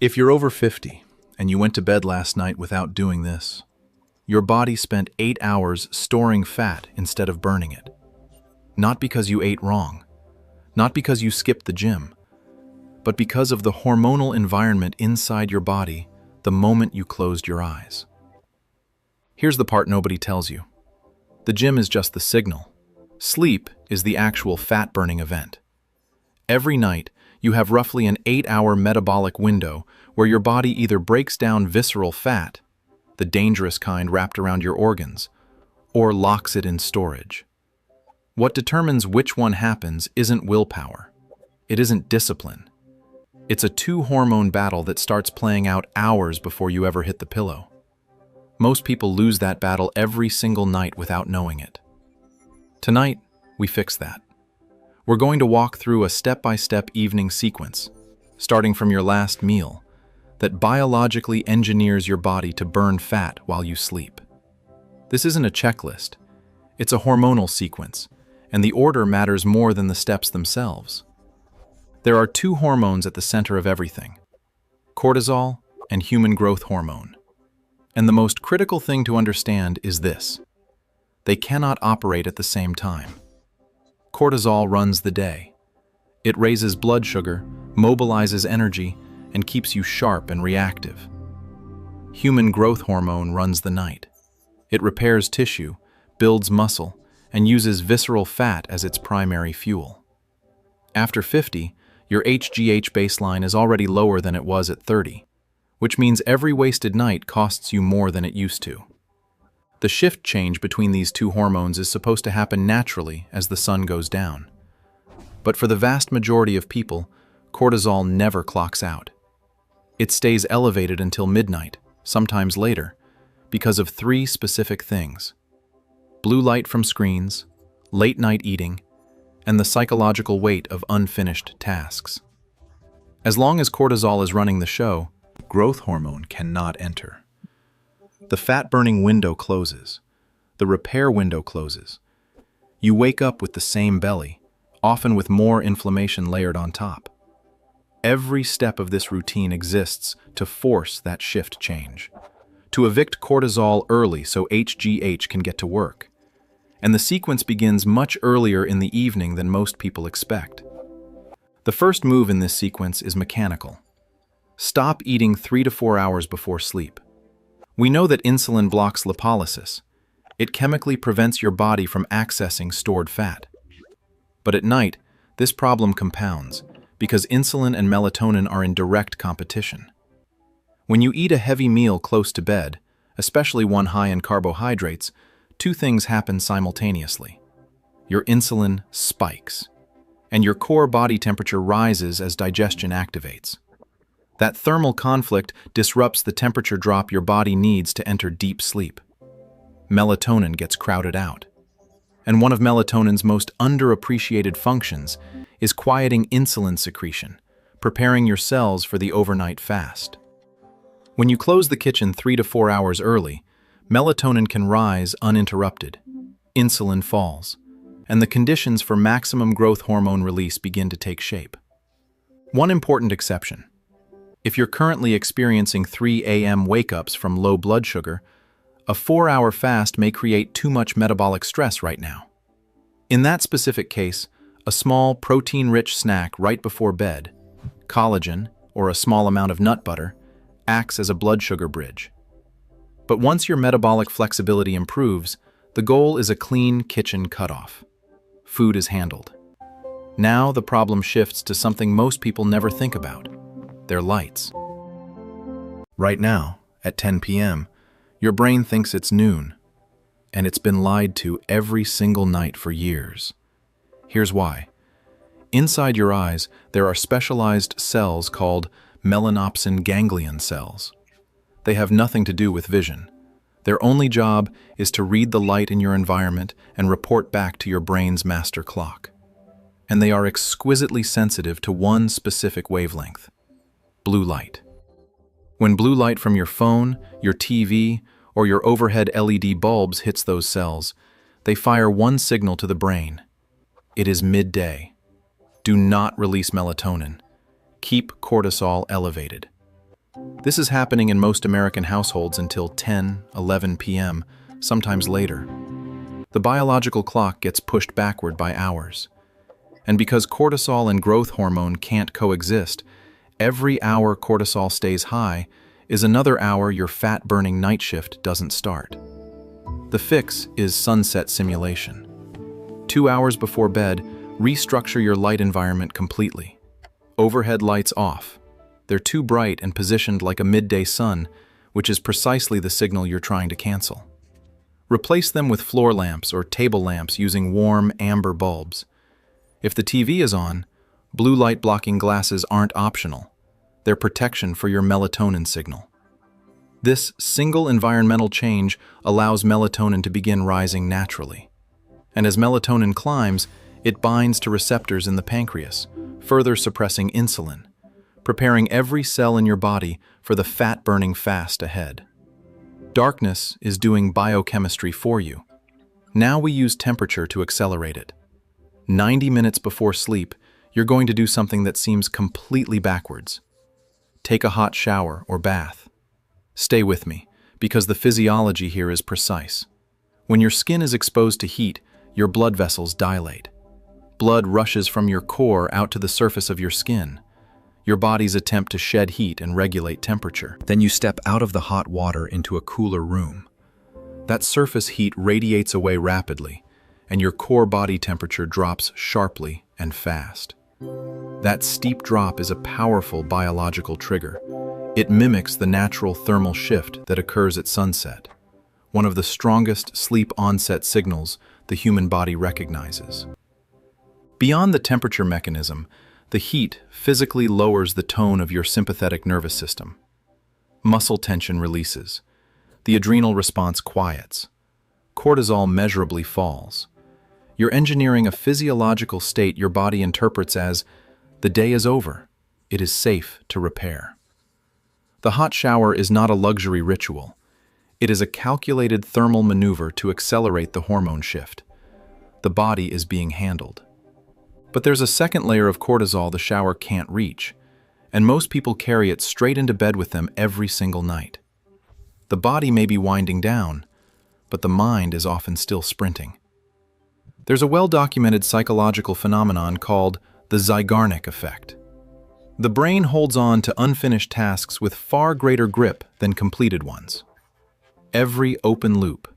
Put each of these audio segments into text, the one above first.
If you're over 50 and you went to bed last night without doing this, your body spent 8 hours storing fat instead of burning it. Not because you ate wrong, not because you skipped the gym, but because of the hormonal environment inside your body the moment you closed your eyes. Here's the part nobody tells you. The gym is just the signal. Sleep is the actual fat-burning event. Every night, you have roughly an 8-hour metabolic window where your body either breaks down visceral fat, the dangerous kind wrapped around your organs, or locks it in storage. What determines which one happens isn't willpower. It isn't discipline. It's a two-hormone battle that starts playing out hours before you ever hit the pillow. Most people lose that battle every single night without knowing it. Tonight, we fix that. We're going to walk through a step-by-step evening sequence, starting from your last meal, that biologically engineers your body to burn fat while you sleep. This isn't a checklist. It's a hormonal sequence, and the order matters more than the steps themselves. There are two hormones at the center of everything: cortisol and human growth hormone. And the most critical thing to understand is this: they cannot operate at the same time. Cortisol runs the day. It raises blood sugar, mobilizes energy, and keeps you sharp and reactive. Human growth hormone runs the night. It repairs tissue, builds muscle, and uses visceral fat as its primary fuel. After 50, your HGH baseline is already lower than it was at 30, which means every wasted night costs you more than it used to. The shift change between these two hormones is supposed to happen naturally as the sun goes down. But for the vast majority of people, cortisol never clocks out. It stays elevated until midnight, sometimes later, because of three specific things: blue light from screens, late-night eating, and the psychological weight of unfinished tasks. As long as cortisol is running the show, growth hormone cannot enter. The fat-burning window closes. The repair window closes. You wake up with the same belly, often with more inflammation layered on top. Every step of this routine exists to force that shift change, to evict cortisol early so HGH can get to work. And the sequence begins much earlier in the evening than most people expect. The first move in this sequence is mechanical. Stop eating 3 to 4 hours before sleep. We know that insulin blocks lipolysis. It chemically prevents your body from accessing stored fat. But at night, this problem compounds because insulin and melatonin are in direct competition. When you eat a heavy meal close to bed, especially one high in carbohydrates, two things happen simultaneously. Your insulin spikes, and your core body temperature rises as digestion activates. That thermal conflict disrupts the temperature drop your body needs to enter deep sleep. Melatonin gets crowded out. And one of melatonin's most underappreciated functions is quieting insulin secretion, preparing your cells for the overnight fast. When you close the kitchen 3 to 4 hours early, melatonin can rise uninterrupted. Insulin falls, and the conditions for maximum growth hormone release begin to take shape. One important exception: if you're currently experiencing 3 a.m. wake-ups from low blood sugar, a 4-hour fast may create too much metabolic stress right now. In that specific case, a small protein-rich snack right before bed, collagen, or a small amount of nut butter, acts as a blood sugar bridge. But once your metabolic flexibility improves, the goal is a clean kitchen cutoff. Food is handled. Now the problem shifts to something most people never think about: their lights. Right now, at 10 p.m., your brain thinks it's noon, and it's been lied to every single night for years. Here's why. Inside your eyes, there are specialized cells called melanopsin ganglion cells. They have nothing to do with vision. Their only job is to read the light in your environment and report back to your brain's master clock. And they are exquisitely sensitive to one specific wavelength: blue light. When blue light from your phone, your TV, or your overhead LED bulbs hits those cells, they fire one signal to the brain: it is midday. Do not release melatonin. Keep cortisol elevated. This is happening in most American households until 10, 11 p.m., sometimes later. The biological clock gets pushed backward by hours. And because cortisol and growth hormone can't coexist, every hour cortisol stays high is another hour your fat-burning night shift doesn't start. The fix is sunset simulation. 2 hours before bed, restructure your light environment completely. Overhead lights off. They're too bright and positioned like a midday sun, which is precisely the signal you're trying to cancel. Replace them with floor lamps or table lamps using warm amber bulbs. If the TV is on, blue light blocking glasses aren't optional. They're protection for your melatonin signal. This single environmental change allows melatonin to begin rising naturally. And as melatonin climbs, it binds to receptors in the pancreas, further suppressing insulin, preparing every cell in your body for the fat-burning fast ahead. Darkness is doing biochemistry for you. Now we use temperature to accelerate it. 90 minutes before sleep, you're going to do something that seems completely backwards. Take a hot shower or bath. Stay with me, because the physiology here is precise. When your skin is exposed to heat, your blood vessels dilate. Blood rushes from your core out to the surface of your skin, your body's attempt to shed heat and regulate temperature. Then you step out of the hot water into a cooler room. That surface heat radiates away rapidly, and your core body temperature drops sharply and fast. That steep drop is a powerful biological trigger. It mimics the natural thermal shift that occurs at sunset, one of the strongest sleep onset signals the human body recognizes. Beyond the temperature mechanism, the heat physically lowers the tone of your sympathetic nervous system. Muscle tension releases. The adrenal response quiets. Cortisol measurably falls. You're engineering a physiological state your body interprets as, the day is over, it is safe to repair. The hot shower is not a luxury ritual. It is a calculated thermal maneuver to accelerate the hormone shift. The body is being handled. But there's a second layer of cortisol the shower can't reach, and most people carry it straight into bed with them every single night. The body may be winding down, but the mind is often still sprinting. There's a well-documented psychological phenomenon called the Zeigarnik effect. The brain holds on to unfinished tasks with far greater grip than completed ones. Every open loop,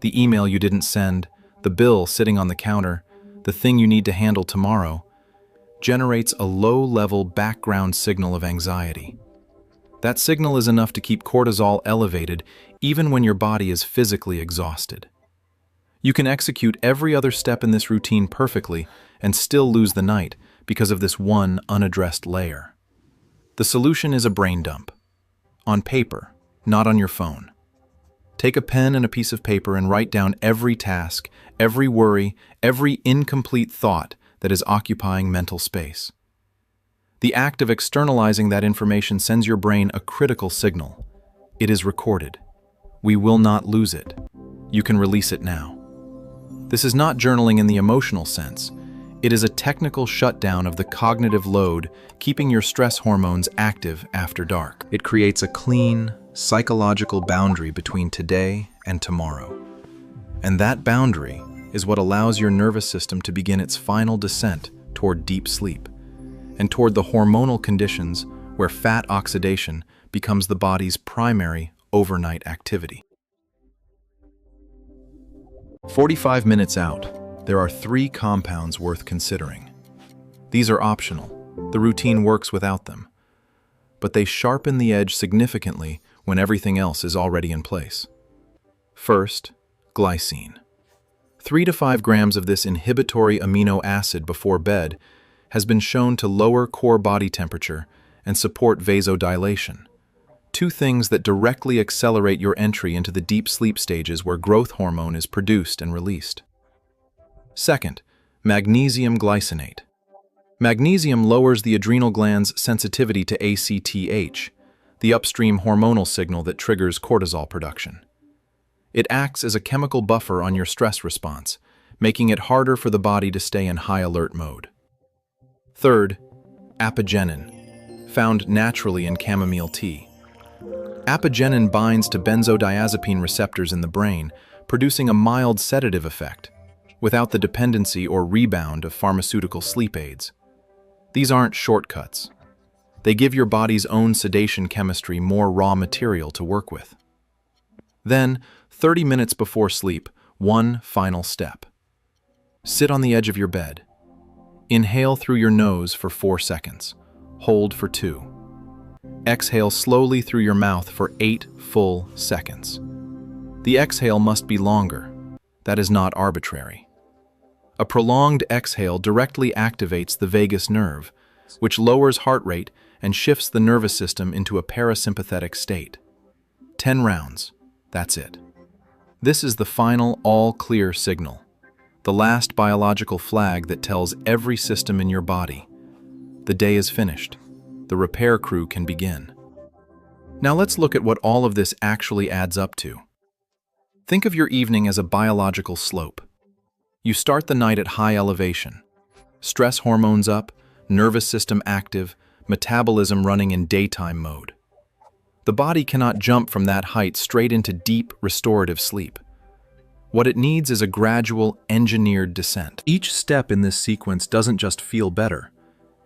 the email you didn't send, the bill sitting on the counter, the thing you need to handle tomorrow, generates a low-level background signal of anxiety. That signal is enough to keep cortisol elevated even when your body is physically exhausted. You can execute every other step in this routine perfectly and still lose the night because of this one unaddressed layer. The solution is a brain dump. On paper, not on your phone. Take a pen and a piece of paper and write down every task, every worry, every incomplete thought that is occupying mental space. The act of externalizing that information sends your brain a critical signal. It is recorded. We will not lose it. You can release it now. This is not journaling in the emotional sense. It is a technical shutdown of the cognitive load, keeping your stress hormones active after dark. It creates a clean, psychological boundary between today and tomorrow. And that boundary is what allows your nervous system to begin its final descent toward deep sleep, and toward the hormonal conditions where fat oxidation becomes the body's primary overnight activity. 45 minutes out, there are 3 compounds worth considering. These are optional. The routine works without them. But they sharpen the edge significantly when everything else is already in place. First, glycine. 3 to 5 grams of this inhibitory amino acid before bed has been shown to lower core body temperature and support vasodilation, 2 things that directly accelerate your entry into the deep sleep stages where growth hormone is produced and released. Second, magnesium glycinate. Magnesium lowers the adrenal gland's sensitivity to ACTH, the upstream hormonal signal that triggers cortisol production. It acts as a chemical buffer on your stress response, making it harder for the body to stay in high alert mode. Third, apigenin, found naturally in chamomile tea, Apigenin binds to benzodiazepine receptors in the brain, producing a mild sedative effect, without the dependency or rebound of pharmaceutical sleep aids. These aren't shortcuts. They give your body's own sedation chemistry more raw material to work with. Then, 30 minutes before sleep, one final step. Sit on the edge of your bed. Inhale through your nose for 4 seconds. Hold for 2. Exhale slowly through your mouth for 8 full seconds. The exhale must be longer. That is not arbitrary. A prolonged exhale directly activates the vagus nerve, which lowers heart rate and shifts the nervous system into a parasympathetic state. 10 rounds. That's it. This is the final all-clear signal, the last biological flag that tells every system in your body. The day is finished. The repair crew can begin. Now let's look at what all of this actually adds up to. Think of your evening as a biological slope. You start the night at high elevation. Stress hormones up, nervous system active, metabolism running in daytime mode. The body cannot jump from that height straight into deep, restorative sleep. What it needs is a gradual, engineered descent. Each step in this sequence doesn't just feel better.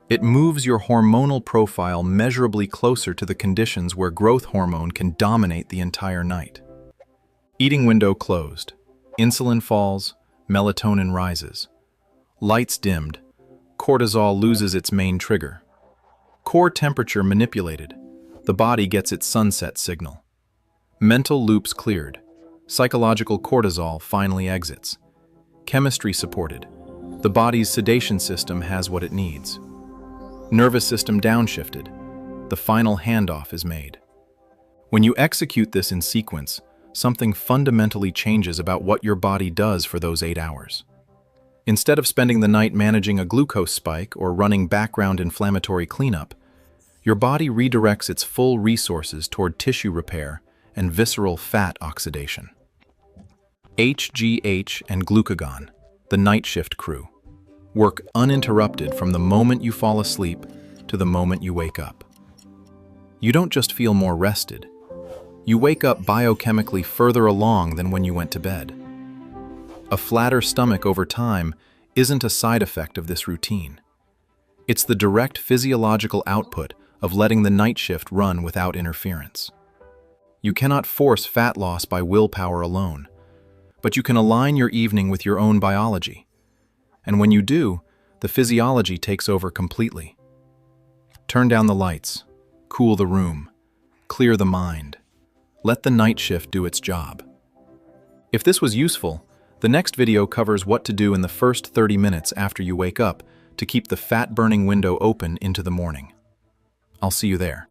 It moves your hormonal profile measurably closer to the conditions where growth hormone can dominate the entire night. Eating window closed. Insulin falls, melatonin rises. Lights dimmed. Cortisol loses its main trigger. Core temperature manipulated. The body gets its sunset signal. Mental loops cleared. Psychological cortisol finally exits. Chemistry supported. The body's sedation system has what it needs. Nervous system downshifted. The final handoff is made. When you execute this in sequence, something fundamentally changes about what your body does for those 8 hours. Instead of spending the night managing a glucose spike or running background inflammatory cleanup, your body redirects its full resources toward tissue repair and visceral fat oxidation. HGH and glucagon, the night shift crew, work uninterrupted from the moment you fall asleep to the moment you wake up. You don't just feel more rested. You wake up biochemically further along than when you went to bed. A flatter stomach over time isn't a side effect of this routine. It's the direct physiological output of letting the night shift run without interference. You cannot force fat loss by willpower alone, but you can align your evening with your own biology. And when you do, the physiology takes over completely. Turn down the lights, cool the room, clear the mind. Let the night shift do its job. If this was useful, the next video covers what to do in the first 30 minutes after you wake up to keep the fat-burning window open into the morning. I'll see you there.